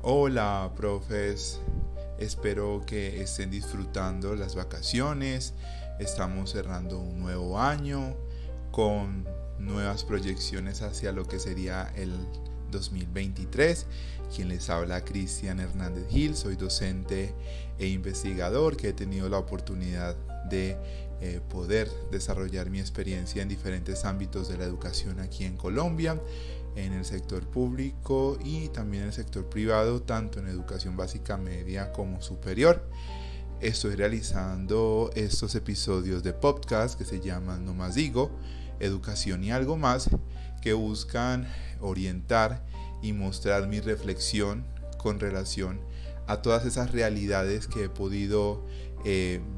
Hola, profes. Espero que estén disfrutando las vacaciones. Estamos cerrando un nuevo año con nuevas proyecciones hacia lo que sería el 2023. Quien les habla, Cristian Hernández Gil. Soy docente e investigador que he tenido la oportunidad de poder desarrollar mi experiencia en diferentes ámbitos de la educación aquí en Colombia, en el sector público y también en el sector privado, tanto en educación básica, media como superior. Estoy realizando estos episodios de podcast que se llaman No Más Digo, Educación y Algo Más, que buscan orientar y mostrar mi reflexión con relación a todas esas realidades que he podido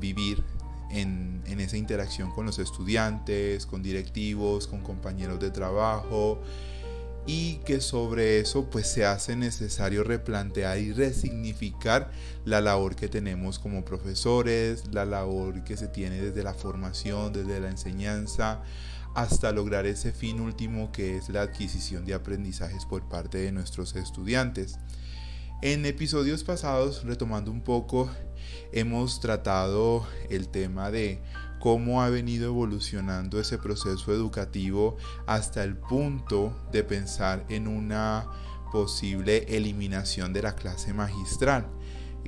vivir en esa interacción con los estudiantes, con directivos, con compañeros de trabajo, y que sobre eso pues se hace necesario replantear y resignificar la labor que tenemos como profesores, la labor que se tiene desde la formación, desde la enseñanza, hasta lograr ese fin último que es la adquisición de aprendizajes por parte de nuestros estudiantes. En episodios pasados, retomando un poco, hemos tratado el tema de cómo ha venido evolucionando ese proceso educativo hasta el punto de pensar en una posible eliminación de la clase magistral,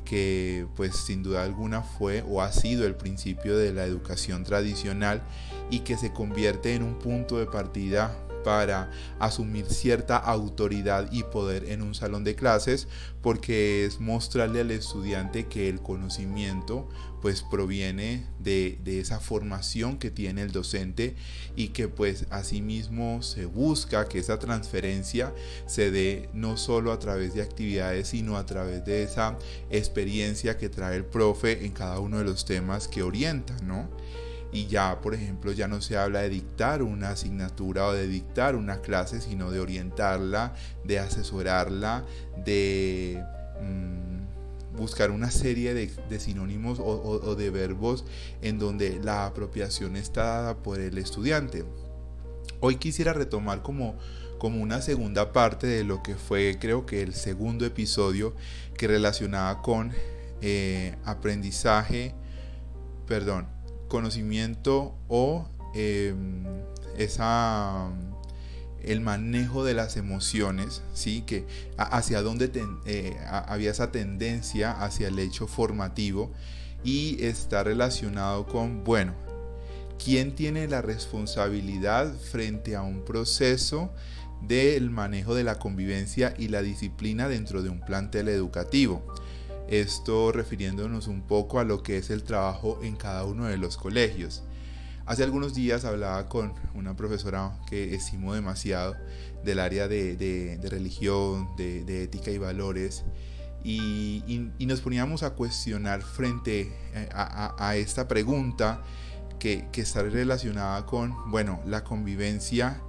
que pues sin duda alguna fue o ha sido el principio de la educación tradicional y que se convierte en un punto de partida para asumir cierta autoridad y poder en un salón de clases, porque es mostrarle al estudiante que el conocimiento pues proviene de esa formación que tiene el docente, y que pues asimismo se busca que esa transferencia se dé no solo a través de actividades, sino a través de esa experiencia que trae el profe en cada uno de los temas que orienta, ¿no? Y ya, por ejemplo, ya no se habla de dictar una asignatura o de dictar una clase, sino de orientarla, de asesorarla, de buscar una serie de sinónimos o de verbos en donde la apropiación está dada por el estudiante. Hoy quisiera retomar como una segunda parte de lo que fue, creo que el segundo episodio, que relacionaba con conocimiento o el manejo de las emociones, ¿sí? Que hacia dónde había esa tendencia hacia el hecho formativo, y está relacionado con, bueno, ¿quién tiene la responsabilidad frente a un proceso del manejo de la convivencia y la disciplina dentro de un plantel educativo? Esto refiriéndonos un poco a lo que es el trabajo en cada uno de los colegios. Hace algunos días hablaba con una profesora que estimo demasiado del área de religión, de ética y valores, y nos poníamos a cuestionar frente a esta pregunta que está relacionada con, bueno, la convivencia.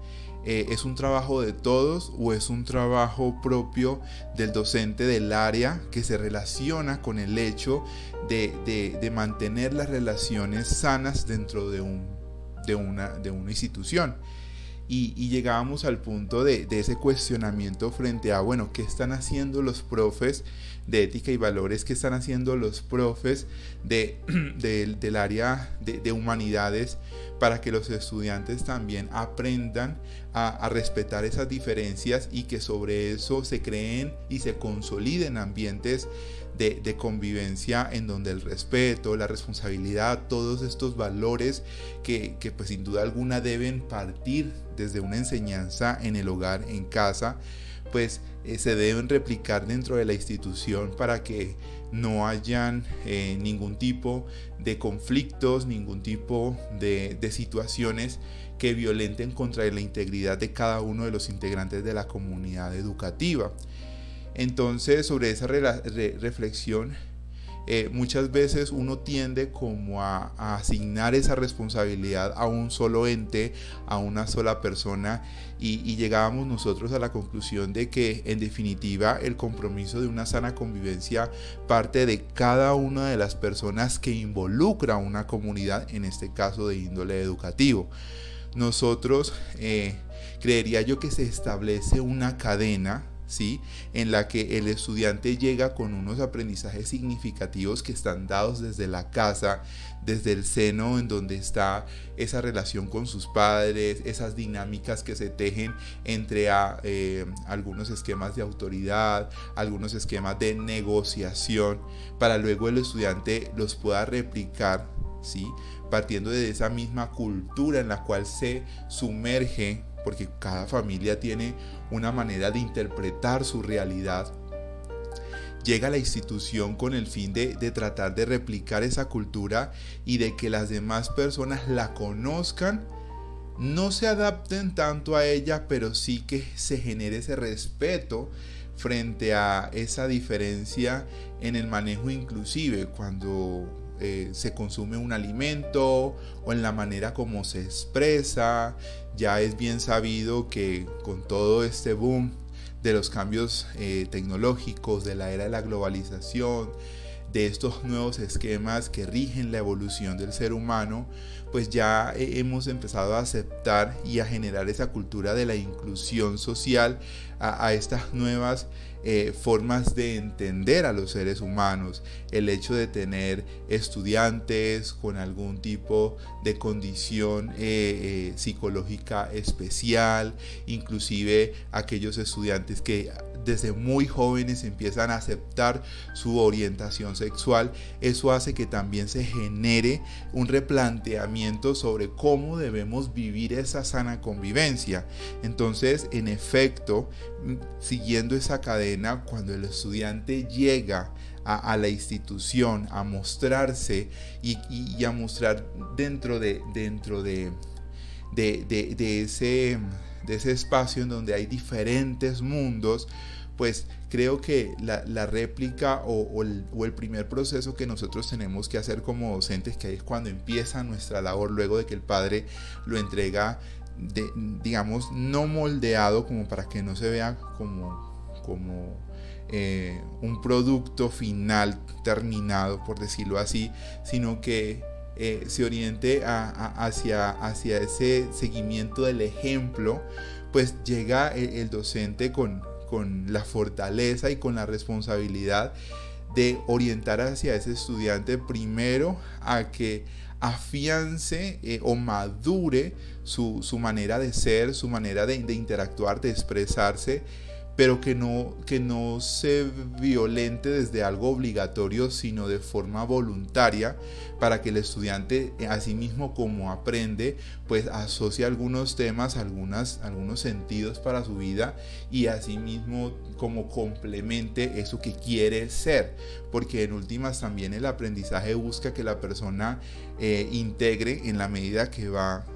¿Es un trabajo de todos o es un trabajo propio del docente del área que se relaciona con el hecho de mantener las relaciones sanas dentro de una institución? Y llegábamos al punto de ese cuestionamiento frente a, bueno, ¿qué están haciendo los profes de ética y valores? ¿Qué están haciendo los profes del área de humanidades para que los estudiantes también aprendan a respetar esas diferencias, y que sobre eso se creen y se consoliden ambientes de convivencia en donde el respeto, la responsabilidad, todos estos valores que pues sin duda alguna deben partir desde una enseñanza en el hogar, en casa, pues se deben replicar dentro de la institución para que no hayan ningún tipo de conflictos, ningún tipo de situaciones que violenten contra la integridad de cada uno de los integrantes de la comunidad educativa. Entonces, sobre esa reflexión, muchas veces uno tiende como a asignar esa responsabilidad a un solo ente, a una sola persona, y llegábamos nosotros a la conclusión de que en definitiva el compromiso de una sana convivencia parte de cada una de las personas que involucra a una comunidad, en este caso de índole educativo. Nosotros creería yo que se establece una cadena, ¿sí? En la que el estudiante llega con unos aprendizajes significativos que están dados desde la casa, desde el seno en donde está esa relación con sus padres, esas dinámicas que se tejen entre algunos esquemas de autoridad, algunos esquemas de negociación, para luego el estudiante los pueda replicar, ¿sí? Partiendo de esa misma cultura en la cual se sumerge, porque cada familia tiene una manera de interpretar su realidad. Llega a la institución con el fin de tratar de replicar esa cultura y de que las demás personas la conozcan, no se adapten tanto a ella, pero sí que se genere ese respeto frente a esa diferencia en el manejo, inclusive cuando se consume un alimento o en la manera como se expresa. Ya es bien sabido que con todo este boom de los cambios tecnológicos, de la era de la globalización, de estos nuevos esquemas que rigen la evolución del ser humano, pues ya hemos empezado a aceptar y a generar esa cultura de la inclusión social a estas nuevas formas de entender a los seres humanos. El hecho de tener estudiantes con algún tipo de condición psicológica especial, inclusive aquellos estudiantes que desde muy jóvenes empiezan a aceptar su orientación sexual, eso hace que también se genere un replanteamiento sobre cómo debemos vivir esa sana convivencia. Entonces, en efecto, siguiendo esa cadena, cuando el estudiante llega a la institución a mostrarse y a mostrar dentro de ese espacio en donde hay diferentes mundos, pues creo que la réplica o el primer proceso que nosotros tenemos que hacer como docentes, que ahí es cuando empieza nuestra labor, luego de que el padre lo entrega, digamos, no moldeado como para que no se vea como un producto final terminado, por decirlo así, sino que se oriente hacia ese seguimiento del ejemplo, pues llega el docente con la fortaleza y con la responsabilidad de orientar hacia ese estudiante primero a que afiance o madure su manera de ser, su manera de interactuar, de expresarse, pero que no se violente desde algo obligatorio, sino de forma voluntaria, para que el estudiante, así mismo como aprende, pues asocie algunos temas, algunos sentidos para su vida, y así mismo como complemente eso que quiere ser, porque en últimas también el aprendizaje busca que la persona integre en la medida que va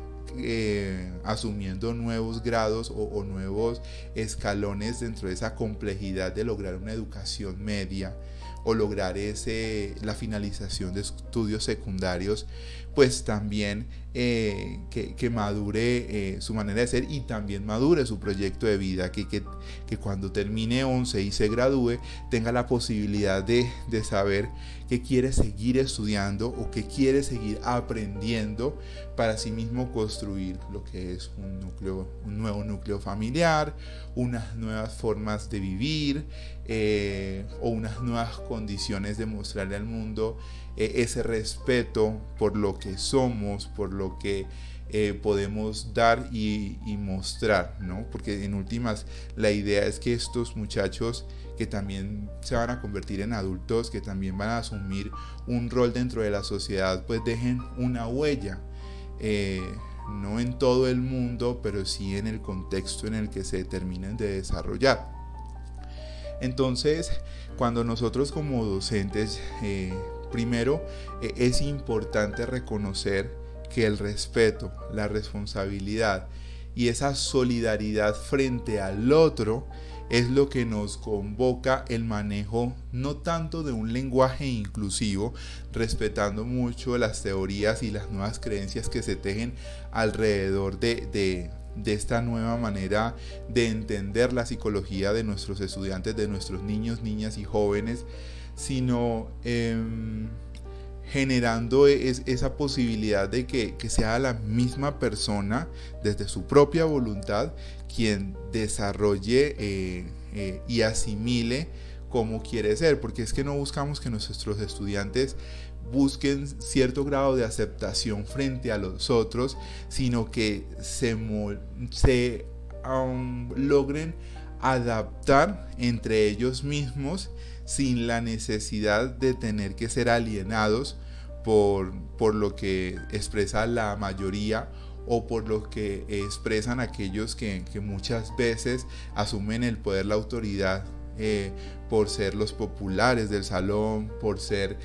asumiendo nuevos grados o nuevos escalones dentro de esa complejidad de lograr una educación media o lograr la finalización de estudios secundarios, pues también que madure su manera de ser y también madure su proyecto de vida, que cuando termine 11 y se gradúe tenga la posibilidad de saber que quiere seguir estudiando o que quiere seguir aprendiendo para sí mismo construir lo que es un nuevo núcleo familiar, unas nuevas formas de vivir o unas nuevas condiciones de mostrarle al mundo ese respeto por lo que somos, por lo que podemos dar y mostrar, ¿no? Porque en últimas la idea es que estos muchachos que también se van a convertir en adultos, que también van a asumir un rol dentro de la sociedad, pues dejen una huella, no en todo el mundo, pero sí en el contexto en el que se terminen de desarrollar. Entonces, cuando nosotros como docentes, primero es importante reconocer que el respeto, la responsabilidad y esa solidaridad frente al otro es lo que nos convoca el manejo no tanto de un lenguaje inclusivo, respetando mucho las teorías y las nuevas creencias que se tejen alrededor de esta nueva manera de entender la psicología de nuestros estudiantes, de nuestros niños, niñas y jóvenes, sino generando esa posibilidad de que sea la misma persona desde su propia voluntad quien desarrolle y asimile cómo quiere ser, porque es que no buscamos que nuestros estudiantes busquen cierto grado de aceptación frente a los otros, sino que se logren adaptar entre ellos mismos sin la necesidad de tener que ser alienados por lo que expresa la mayoría o por lo que expresan aquellos que muchas veces asumen el poder, la autoridad, por ser los populares del salón, por ser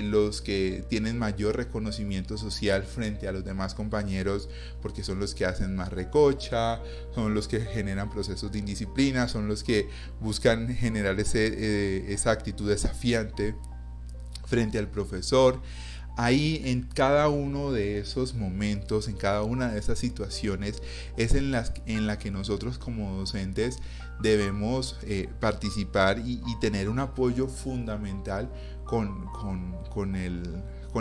los que tienen mayor reconocimiento social frente a los demás compañeros, porque son los que hacen más recocha, son los que generan procesos de indisciplina, son los que buscan generar esa actitud desafiante frente al profesor. Ahí, en cada uno de esos momentos, en cada una de esas situaciones, es en la que nosotros como docentes debemos participar y tener un apoyo fundamental con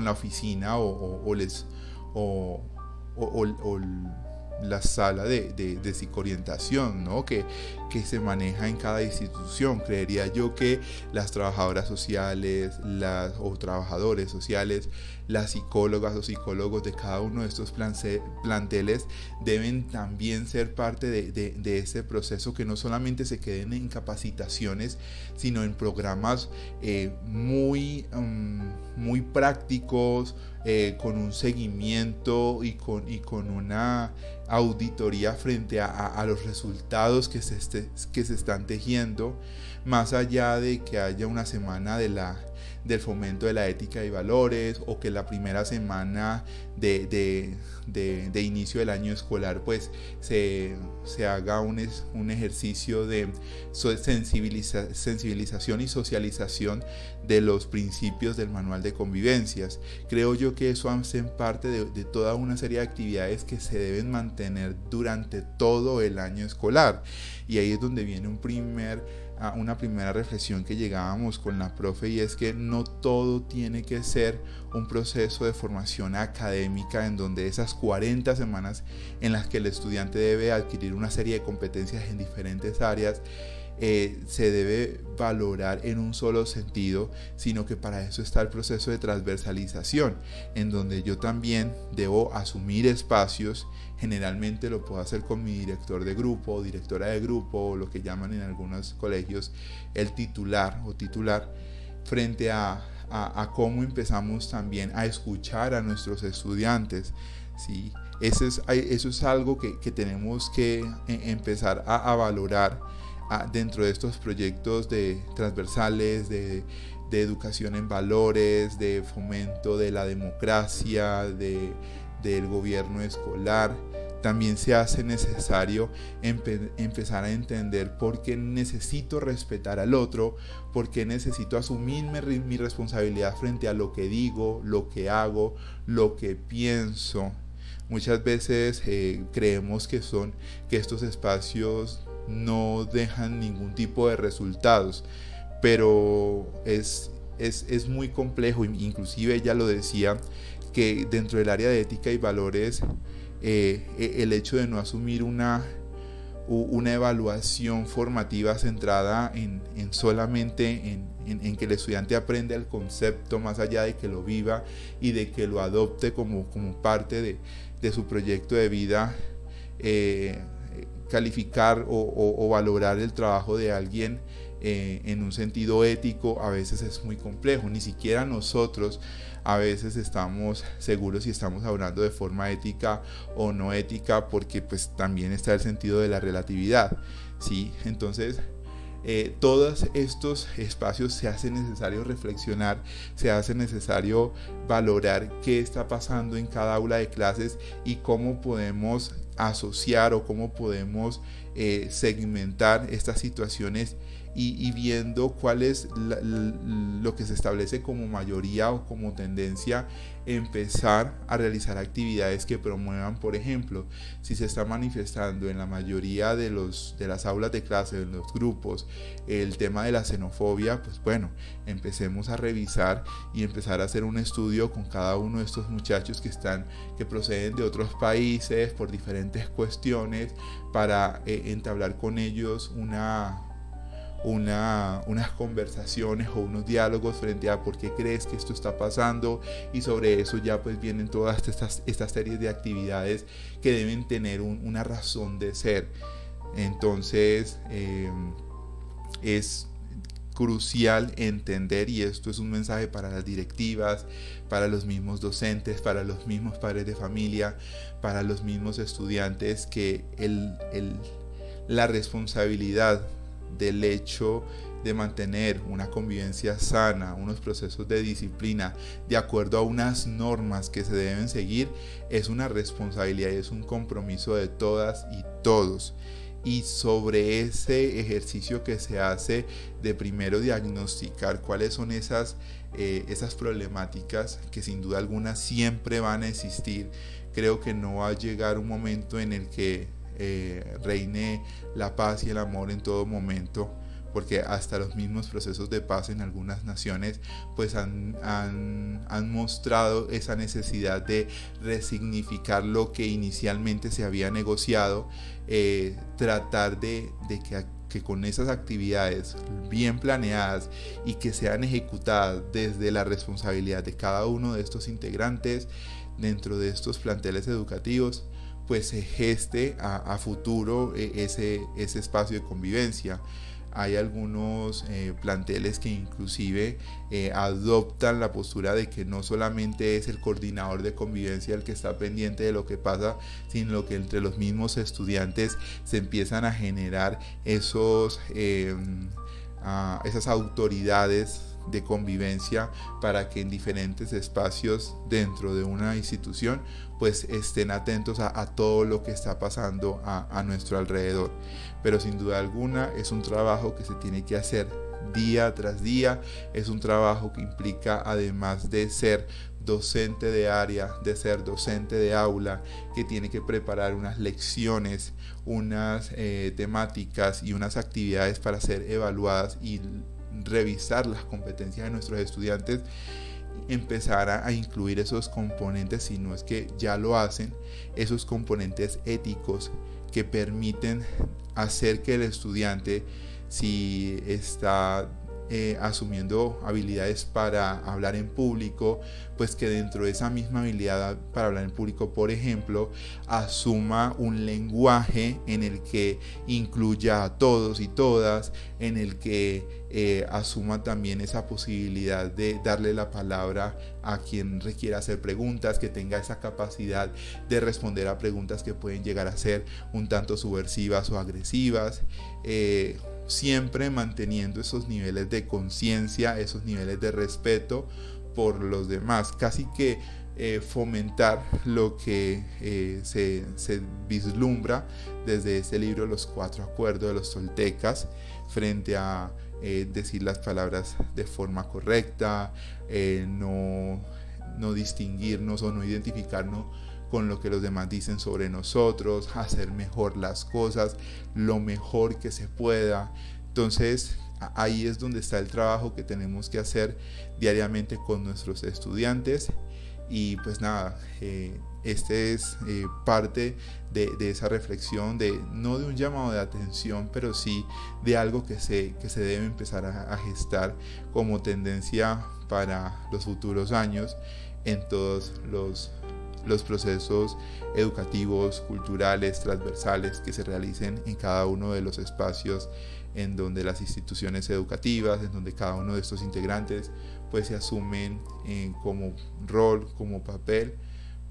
la oficina o la sala de psicoorientación, ¿no? que se maneja en cada institución. Creería yo que las trabajadoras sociales, o trabajadores sociales, las psicólogas o psicólogos de cada uno de estos planteles deben también ser parte de ese proceso, que no solamente se queden en capacitaciones, sino en programas muy prácticos, con un seguimiento y con una auditoría frente a los resultados que se están tejiendo, más allá de que haya una semana del fomento de la ética y valores, o que la primera semana de inicio del año escolar pues se haga un ejercicio de sensibilización y socialización de los principios del manual de convivencias. Creo yo que eso hace parte de toda una serie de actividades que se deben mantener durante todo el año escolar, y ahí es donde viene una primera reflexión que llegábamos con la profe, y es que no todo tiene que ser un proceso de formación académica en donde esas 40 semanas en las que el estudiante debe adquirir una serie de competencias en diferentes áreas se debe valorar en un solo sentido, sino que para eso está el proceso de transversalización, en donde yo también debo asumir espacios. Generalmente lo puedo hacer con mi director de grupo o directora de grupo, o lo que llaman en algunos colegios el titular o titular, frente a cómo empezamos también a escuchar a nuestros estudiantes, ¿sí? Eso es algo que tenemos que empezar a valorar dentro de estos proyectos transversales de educación en valores, de fomento de la democracia, del gobierno escolar. También se hace necesario empezar a entender por qué necesito respetar al otro, por qué necesito asumir mi responsabilidad frente a lo que digo, lo que hago, lo que pienso. Muchas veces creemos que estos espacios no dejan ningún tipo de resultados, pero es muy complejo. Inclusive ella lo decía, que dentro del área de ética y valores, el hecho de no asumir una evaluación formativa centrada en solamente en que el estudiante aprenda el concepto, más allá de que lo viva y de que lo adopte como parte de su proyecto de vida, calificar o valorar el trabajo de alguien en un sentido ético a veces es muy complejo. Ni siquiera nosotros a veces estamos seguros si estamos hablando de forma ética o no ética, porque pues también está el sentido de la relatividad, ¿sí? Entonces todos estos espacios se hace necesario reflexionar, se hace necesario valorar qué está pasando en cada aula de clases y cómo podemos asociar o cómo podemos segmentar estas situaciones y viendo cuál es lo que se establece como mayoría o como tendencia, empezar a realizar actividades que promuevan. Por ejemplo, si se está manifestando en la mayoría de las aulas de clase, en los grupos, el tema de la xenofobia, pues bueno, empecemos a revisar y empezar a hacer un estudio con cada uno de estos muchachos que proceden de otros países por diferentes cuestiones, para entablar con ellos unas conversaciones o unos diálogos frente a por qué crees que esto está pasando, y sobre eso ya pues vienen todas estas series de actividades que deben tener una razón de ser. Entonces es crucial entender, y esto es un mensaje para las directivas, para los mismos docentes, para los mismos padres de familia, para los mismos estudiantes, que la responsabilidad del hecho de mantener una convivencia sana, unos procesos de disciplina de acuerdo a unas normas que se deben seguir, es una responsabilidad y es un compromiso de todas y todos. Y sobre ese ejercicio que se hace de primero diagnosticar cuáles son esas problemáticas que sin duda alguna siempre van a existir, creo que no va a llegar un momento en el que reine la paz y el amor en todo momento, porque hasta los mismos procesos de paz en algunas naciones pues han mostrado esa necesidad de resignificar lo que inicialmente se había negociado, tratar de que con esas actividades bien planeadas y que sean ejecutadas desde la responsabilidad de cada uno de estos integrantes dentro de estos planteles educativos, pues se geste a futuro ese espacio de convivencia. Hay algunos planteles que inclusive adoptan la postura de que no solamente es el coordinador de convivencia el que está pendiente de lo que pasa, sino que entre los mismos estudiantes se empiezan a generar esas autoridades de convivencia para que en diferentes espacios dentro de una institución pues estén atentos a todo lo que está pasando a nuestro alrededor. Pero sin duda alguna es un trabajo que se tiene que hacer día tras día, es un trabajo que implica, además de ser docente de área, de ser docente de aula, que tiene que preparar unas lecciones, unas temáticas y unas actividades para ser evaluadas y revisar las competencias de nuestros estudiantes, empezar a incluir esos componentes, si no es que ya lo hacen, esos componentes éticos que permiten hacer que el estudiante, si está asumiendo habilidades para hablar en público, pues que dentro de esa misma habilidad para hablar en público, por ejemplo, asuma un lenguaje en el que incluya a todos y todas, en el que asuma también esa posibilidad de darle la palabra a quien requiera hacer preguntas, que tenga esa capacidad de responder a preguntas que pueden llegar a ser un tanto subversivas o agresivas, siempre manteniendo esos niveles de conciencia, esos niveles de respeto por los demás, casi que fomentar lo que se vislumbra desde este libro, Los 4 Acuerdos de los Toltecas, frente a decir las palabras de forma correcta, no distinguirnos o no identificarnos con lo que los demás dicen sobre nosotros, hacer mejor las cosas, lo mejor que se pueda. Entonces ahí es donde está el trabajo que tenemos que hacer diariamente con nuestros estudiantes. Y pues nada, este es parte de esa reflexión, no de un llamado de atención, pero sí de algo que se debe empezar a gestar como tendencia para los futuros años en todos los procesos educativos, culturales, transversales que se realicen en cada uno de los espacios en donde las instituciones educativas, en donde cada uno de estos integrantes pues se asumen como rol, como papel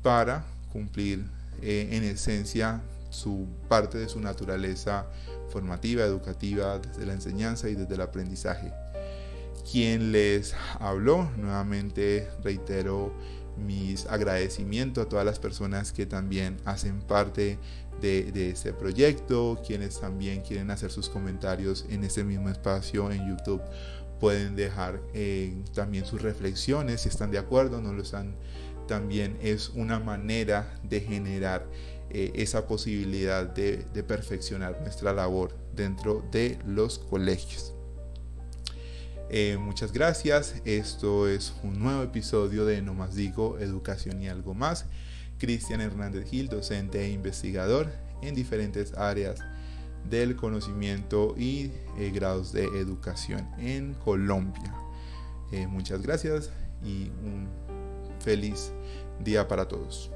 para cumplir en esencia su parte de su naturaleza formativa, educativa, desde la enseñanza y desde el aprendizaje. Quien les habló, nuevamente reitero mis agradecimientos a todas las personas que también hacen parte de este proyecto, quienes también quieren hacer sus comentarios en este mismo espacio en YouTube. Pueden dejar también sus reflexiones si están de acuerdo, no lo están. También es una manera de generar esa posibilidad de perfeccionar nuestra labor dentro de los colegios. Muchas gracias. Esto es un nuevo episodio de No Más Digo, Educación y Algo Más. Cristian Hernández Gil, docente e investigador en diferentes áreas del conocimiento y grados de educación en Colombia. Muchas gracias y un feliz día para todos.